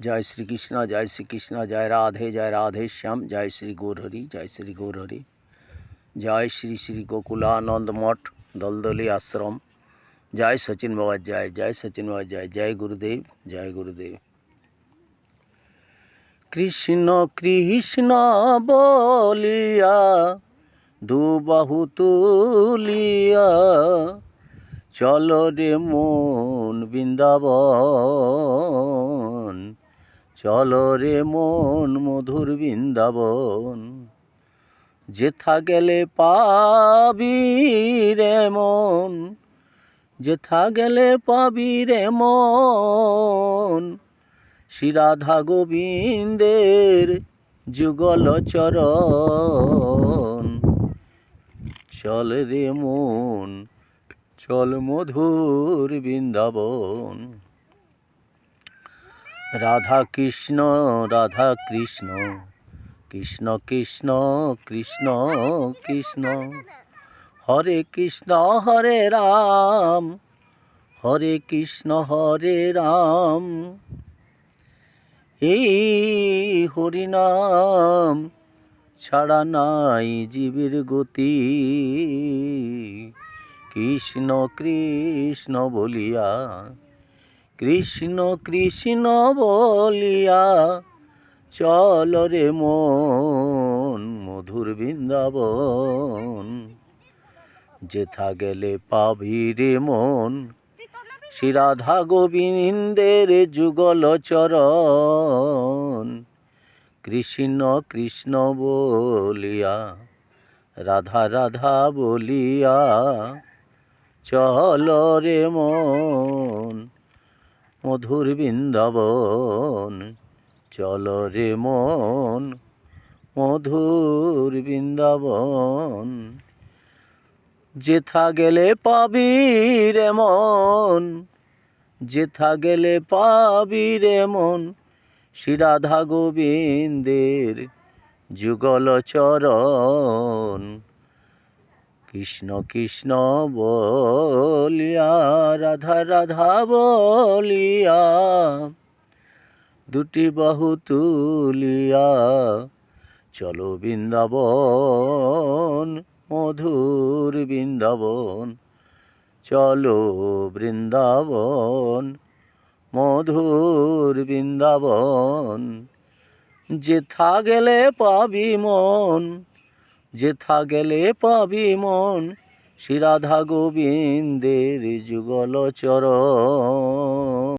जय श्री कृष्ण जय राधे श्याम। जय श्री गौरहरि जय श्री गौरहरि। जय श्री श्री गोकुलानंद मठ दलदली आश्रम। जय सचिन बाबा जय सचिन बाबा जय गुरुदेव जय गुरुदेव। कृष्ण कृष्ण बोलिया दुबाहु तुलिया चलो रे मन बृंदावन, चलो रे मन मधुर बृंदावन। जेथा गेले पाबी रे मन, जेथा गेले पाबी रे मन। श्री राधा गोविंदेर जुगल चरण। चल रे मन चल मधुर बृंदावन। राधा कृष्ण कृष्ण कृष्ण कृष्ण कृष्ण हरे कृष्ण हरे राम हरे राम। এই হরিনাম ছাড়া নাই জীবের গতি। কৃষ্ণ কৃষ্ণ বলিয়া কৃষ্ণ কৃষ্ণ বলিয়া চল রে মন মধুর বৃন্দাবন। যেথা গেলে পাবি রে মন শ্রী রাধা গোবিন্দের যুগল চরণ। কৃষ্ণ কৃষ্ণ বলিয়া রাধা রাধা বলিয়া চল রে মন মধুর বৃন্দাবন। চল রে মন মধুর বৃন্দাবন। যেথা গেলে পাবি রে মন, যেথা গেলে পাবি রে মন শ্রী রাধা গোবিন্দের যুগল চরণ। কৃষ্ণ কৃষ্ণ বলিয়া রাধা রাধা বলিয়া দুটি বাহু তুলিয়া চলো বৃন্দাবন মধুর বৃন্দাবন। চলো বৃন্দাবন মধুর বৃন্দাবন। যেথা গেলে পাবি মন, যেথা গেলে পাবি মন শ্রী রাধা গোবিন্দের যুগল চরণ।